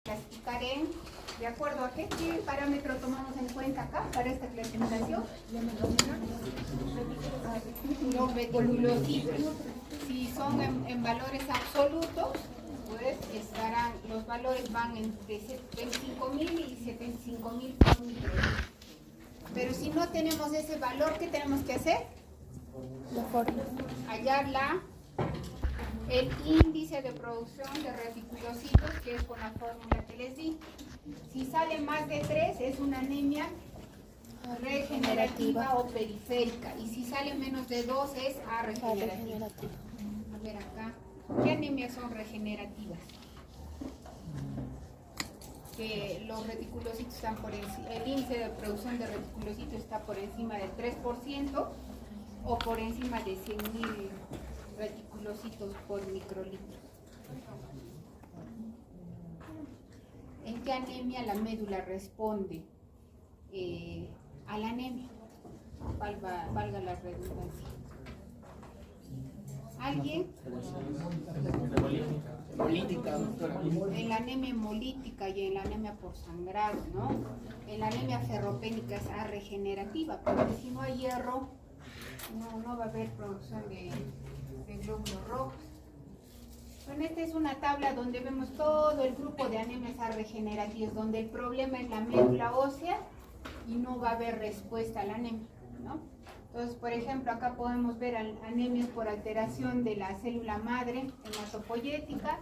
clasificar de acuerdo a qué parámetro tomamos en cuenta acá para esta clasificación. Los reticulocitos, si son en valores absolutos, pues los valores van entre 75.000 y 75.000 por microlitro. Pero si no tenemos ese valor, ¿qué tenemos que hacer? Hallar el índice de producción de reticulocitos, que es con la fórmula que les di. Si sale más de 3, es una anemia regenerativa o periférica. Y si sale menos de 2, es arregenerativa. A ver acá, ¿qué anemias son regenerativas? Que los reticulocitos están por encima, el índice de producción de reticulocitos está por encima del 3% o por encima de 100.000 reticulocitos por microlitro. ¿En qué anemia la médula responde a la anemia? Valga la redundancia. ¿Alguien? Hemolítica, doctora. En la anemia hemolítica y en la anemia por sangrado, ¿no? En la anemia ferropénica es regenerativa, porque si no hay hierro, no va a haber producción de glóbulos rojos. Bueno, esta es una tabla donde vemos todo el grupo de anemias regenerativas, donde el problema es la médula ósea y no va a haber respuesta a la anemia, ¿no? Entonces, por ejemplo, acá podemos ver anemias por alteración de la célula madre hematopoyética.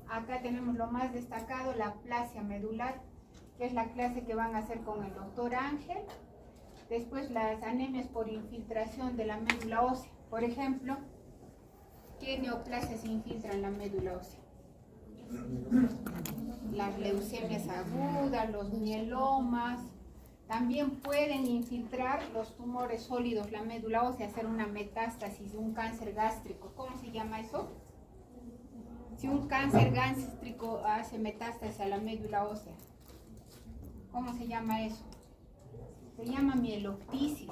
Acá tenemos lo más destacado, la aplasia medular, que es la clase que van a hacer con el doctor Ángel. Después, las anemias por infiltración de la médula ósea. Por ejemplo, ¿qué neoplasias se infiltran en la médula ósea? Las leucemias agudas, los mielomas. También pueden infiltrar los tumores sólidos, la médula ósea, hacer una metástasis, un cáncer gástrico. ¿Cómo se llama eso? Si un cáncer gástrico hace metástasis a la médula ósea, ¿cómo se llama eso? Se llama mieloptisis.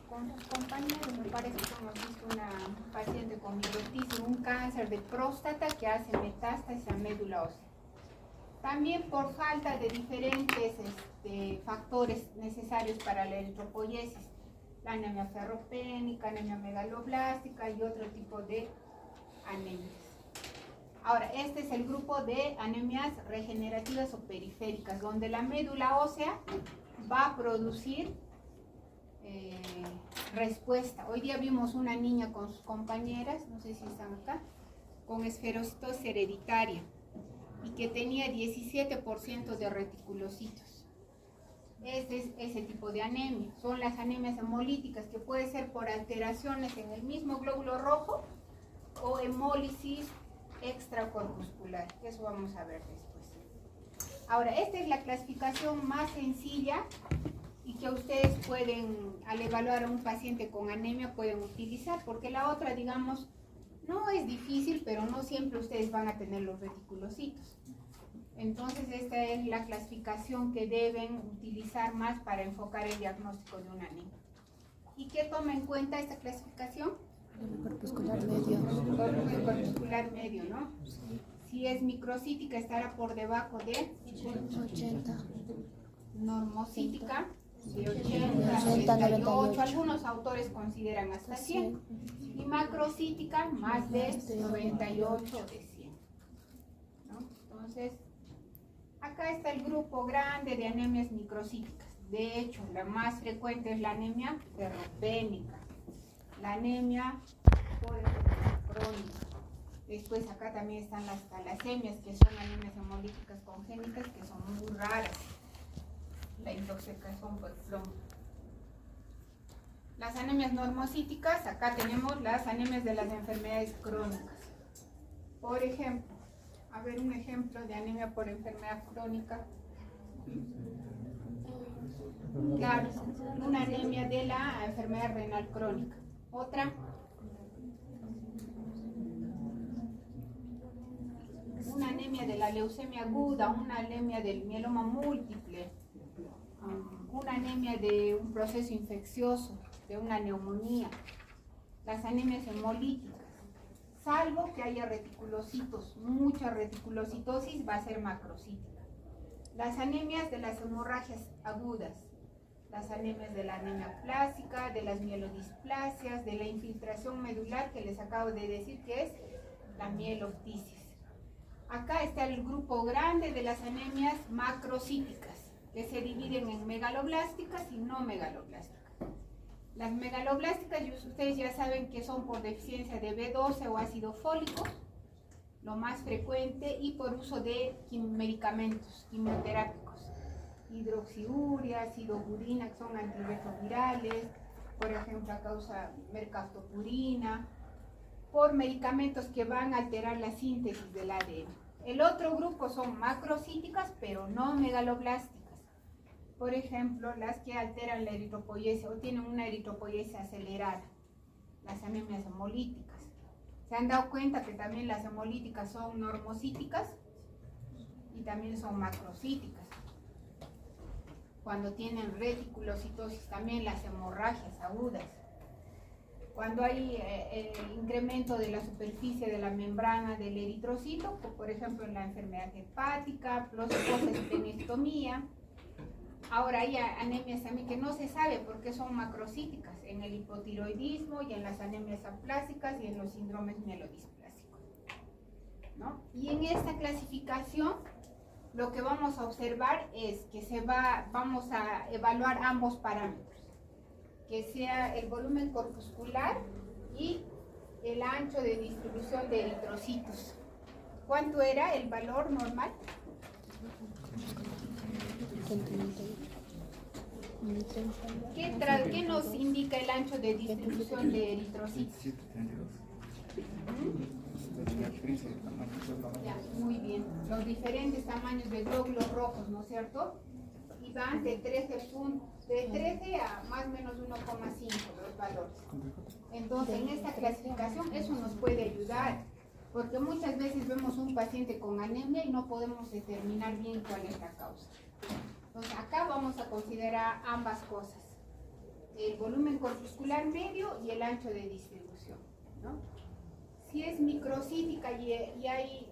Con sus compañeros me parece que hemos visto una paciente con mieloptisis, un cáncer de próstata que hace metástasis a médula ósea. También por falta de diferentes factores necesarios para la eritropoyesis, la anemia ferropénica, anemia megaloblástica y otro tipo de anemias. Ahora, este es el grupo de anemias regenerativas o periféricas, donde la médula ósea va a producir respuesta. Hoy día vimos una niña con sus compañeras, no sé si están acá, con esferocitosis hereditaria y que tenía 17% de reticulocitos. Este es ese tipo de anemia. Son las anemias hemolíticas, que puede ser por alteraciones en el mismo glóbulo rojo o hemólisis extracorpuscular. Eso vamos a ver después. Ahora, esta es la clasificación más sencilla y que ustedes pueden, al evaluar a un paciente con anemia, pueden utilizar, porque la otra, digamos, no es difícil, pero no siempre ustedes van a tener los reticulocitos. Entonces, esta es la clasificación que deben utilizar más para enfocar el diagnóstico de una anemia. ¿Y qué toma en cuenta esta clasificación? El corpuscular medio. El corpuscular medio, ¿no? Sí. Si es microcítica, estará por debajo de 80. Normocítica, de 80, 98. Algunos autores consideran hasta 100. Y macrocítica, más de 98 de 100. ¿No? Entonces, acá está el grupo grande de anemias microcíticas. De hecho, la más frecuente es la anemia ferropénica, la anemia por enfermedad crónica. Después acá también están las talasemias, que son anemias hemolíticas congénitas, que son muy raras. La intoxicación por plomo. Las anemias normocíticas, acá tenemos las anemias de las enfermedades crónicas. Por ejemplo, a ver un ejemplo de anemia por enfermedad crónica. Claro, una anemia de la enfermedad renal crónica. Otra. Una anemia de la leucemia aguda, una anemia del mieloma múltiple, una anemia de un proceso infeccioso, de una neumonía. Las anemias hemolíticas, salvo que haya reticulocitos, mucha reticulocitosis, va a ser macrocítica. Las anemias de las hemorragias agudas, las anemias de la anemia plástica, de las mielodisplasias, de la infiltración medular que les acabo de decir que es la mieloptisis. Acá está el grupo grande de las anemias macrocíticas, que se dividen en megaloblásticas y no megaloblásticas. Las megaloblásticas, ustedes ya saben que son por deficiencia de B12 o ácido fólico, lo más frecuente, y por uso de medicamentos quimioterápicos, hidroxiuria, acidopurina, que son antirretrovirales, por ejemplo a causa mercaptopurina, por medicamentos que van a alterar la síntesis del ADN. El otro grupo son macrocíticas, pero no megaloblásticas. Por ejemplo, las que alteran la eritropoiesis o tienen una eritropoiesis acelerada, las anemias hemolíticas. ¿Se han dado cuenta que también las hemolíticas son normocíticas y también son macrocíticas? Cuando tienen reticulocitosis, también las hemorragias agudas. Cuando hay incremento de la superficie de la membrana del eritrocito, por ejemplo en la enfermedad hepática, plospoceptenestomía. Ahora hay anemias también que no se sabe por qué son macrocíticas, en el hipotiroidismo y en las anemias aplásicas y en los síndromes mielodisplásicos, ¿no? Y en esta clasificación lo que vamos a observar es que vamos a evaluar ambos parámetros, que sea el volumen corpuscular y el ancho de distribución de eritrocitos. ¿Cuánto era el valor normal? ¿Qué nos indica el ancho de distribución de eritrocitos? Ya, muy bien. Los diferentes tamaños de glóbulos rojos, ¿no es cierto? Y van de 13 a más o menos 1,5 los valores. Entonces, en esta clasificación eso nos puede ayudar, porque muchas veces vemos un paciente con anemia y no podemos determinar bien cuál es la causa. Entonces, acá vamos a considerar ambas cosas, el volumen corpuscular medio y el ancho de distribución, ¿no? Si es microcítica y hay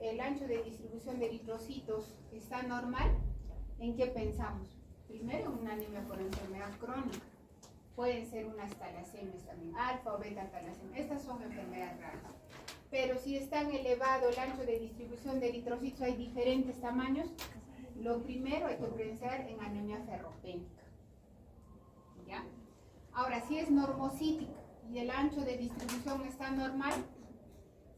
el ancho de distribución de eritrocitos está normal, ¿en qué pensamos? Primero, una anemia por enfermedad crónica. Pueden ser unas talasemias también, alfa o beta talasemia. Estas son enfermedades raras. Pero si es tan elevado el ancho de distribución de eritrocitos, hay diferentes tamaños. Lo primero hay que pensar en anemia ferropénica. ¿Ya? Ahora, si es normocítica y el ancho de distribución está normal,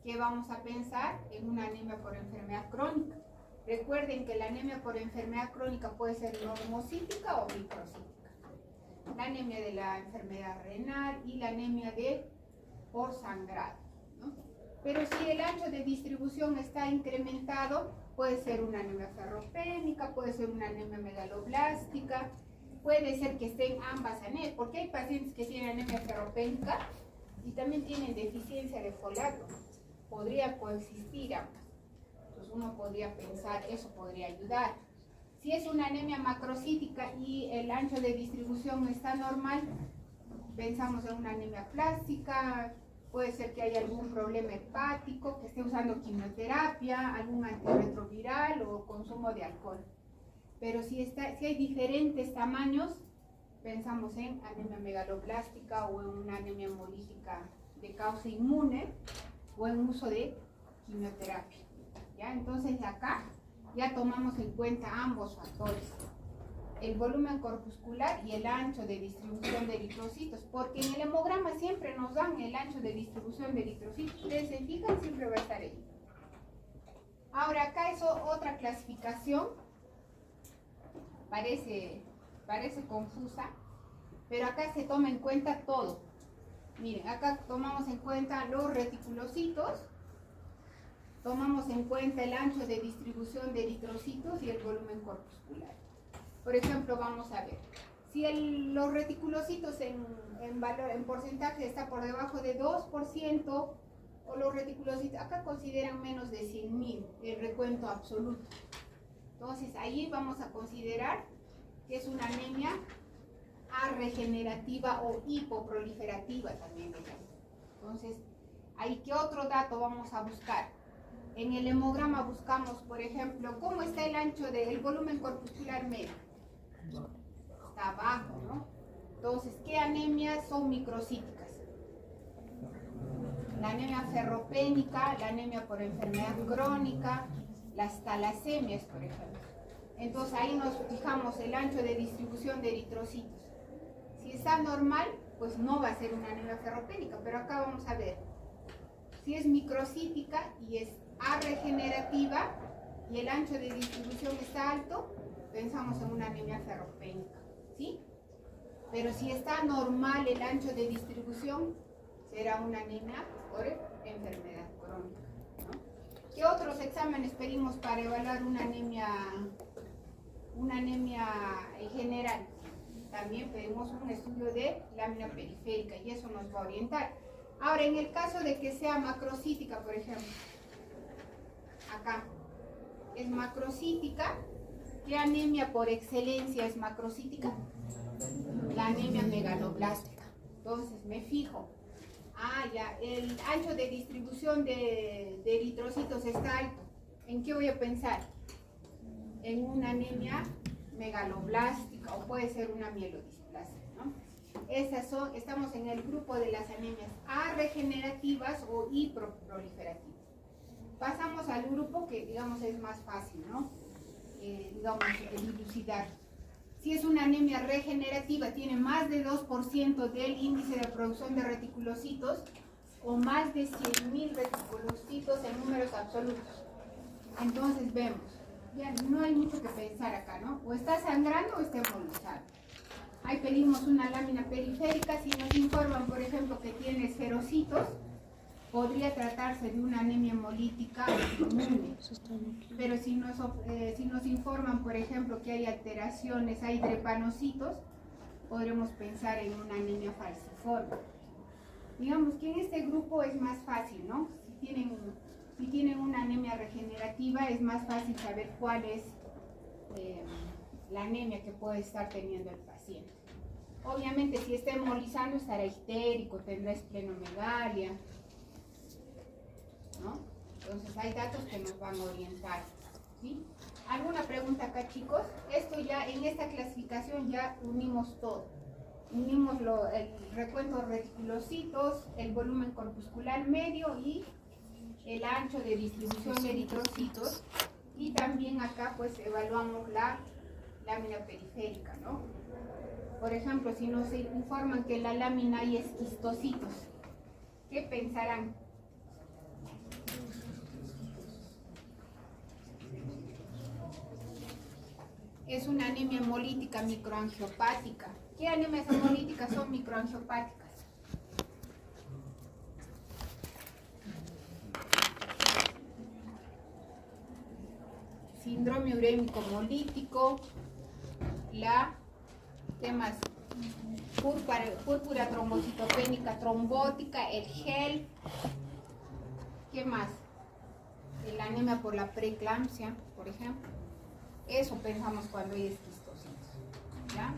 ¿qué vamos a pensar? En una anemia por enfermedad crónica. Recuerden que la anemia por enfermedad crónica puede ser normocítica o microcítica. La anemia de la enfermedad renal y la anemia por sangrado, ¿no? Pero si el ancho de distribución está incrementado, puede ser una anemia ferropénica, puede ser una anemia megaloblástica, puede ser que estén ambas anemias, porque hay pacientes que tienen anemia ferropénica y también tienen deficiencia de folato. Podría coexistir ambas. Entonces uno podría pensar, eso podría ayudar. Si es una anemia macrocítica y el ancho de distribución está normal, pensamos en una anemia plástica, puede ser que haya algún problema hepático, que esté usando quimioterapia, algún antirretroviral o consumo de alcohol. Pero si hay diferentes tamaños, pensamos en anemia megaloblástica o en una anemia hemolítica de causa inmune o en uso de quimioterapia. ¿Ya? Entonces acá ya tomamos en cuenta ambos factores, el volumen corpuscular y el ancho de distribución de eritrocitos, porque en el hemograma siempre nos dan el ancho de distribución de eritrocitos. Ustedes se fijan, siempre va a estar ahí. Ahora acá es otra clasificación, parece confusa, pero acá se toma en cuenta todo. Miren, acá tomamos en cuenta los reticulocitos, tomamos en cuenta el ancho de distribución de eritrocitos y el volumen corpuscular. Por ejemplo, vamos a ver, si los reticulocitos en porcentaje está por debajo de 2%, o los reticulocitos, acá consideran menos de 100.000, el recuento absoluto. Entonces, ahí vamos a considerar que es una anemia arregenerativa o hipoproliferativa también. Entonces, Ahí, ¿qué otro dato vamos a buscar? En el hemograma buscamos, por ejemplo, ¿cómo está el ancho del volumen corpuscular medio? Está bajo, ¿no? Entonces, ¿qué anemias son microcíticas? La anemia ferropénica, la anemia por enfermedad crónica, las talasemias, por ejemplo. Entonces, ahí nos fijamos el ancho de distribución de eritrocitos. Si está normal, pues no va a ser una anemia ferropénica, pero acá vamos a ver. Si es microcítica y es A regenerativa y el ancho de distribución está alto, pensamos en una anemia ferropénica, ¿sí? Pero si está normal el ancho de distribución, será una anemia por enfermedad crónica, ¿no? ¿Qué otros exámenes pedimos para evaluar una anemia en general? También pedimos un estudio de lámina periférica y eso nos va a orientar. Ahora, en el caso de que sea macrocítica, por ejemplo, acá es macrocítica, ¿qué anemia por excelencia es macrocítica? La anemia megaloblástica. Entonces, me fijo. Ya, el ancho de distribución de eritrocitos está alto. ¿En qué voy a pensar? En una anemia megaloblástica o puede ser una mielodisplasia, ¿no? Estamos en el grupo de las anemias A regenerativas o I proliferativas. Pasamos al grupo que, digamos, es más fácil, ¿no? Dilucidar. Si es una anemia regenerativa, tiene más de 2% del índice de producción de reticulocitos o más de 100.000 reticulocitos en números absolutos. Entonces vemos, ya no hay mucho que pensar acá, ¿no? O está sangrando o está embolizado. Ahí pedimos una lámina periférica. Si nos informan, por ejemplo, que tiene esferocitos, podría tratarse de una anemia hemolítica inmune. Pero si nos informan, por ejemplo, que hay alteraciones, hay drepanocitos, podremos pensar en una anemia falciforme. Digamos que en este grupo es más fácil, ¿no? Si tienen una anemia regenerativa, es más fácil saber cuál es la anemia que puede estar teniendo el paciente. Obviamente, si está hemolizando, estará histérico, tendrá esplenomegalia, ¿no? Entonces hay datos que nos van a orientar, ¿sí? ¿Alguna pregunta acá, chicos? Esto ya, en esta clasificación ya unimos todo. Unimos el recuento de reticulocitos, el volumen corpuscular medio y el ancho de distribución de eritrocitos. Y también acá pues evaluamos la lámina periférica, ¿no? Por ejemplo, si nos informan que en la lámina hay esquistocitos, ¿qué pensarán? Es una anemia hemolítica microangiopática. ¿Qué anemias hemolíticas son microangiopáticas? Síndrome urémico hemolítico, ¿qué más? Púrpura trombocitopénica trombótica, el gel. ¿Qué más? La anemia por la preeclampsia, por ejemplo. Eso pensamos cuando hay esquistocitos, ¿ya?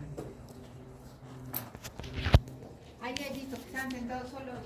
Ahí he visto que se han sentado solo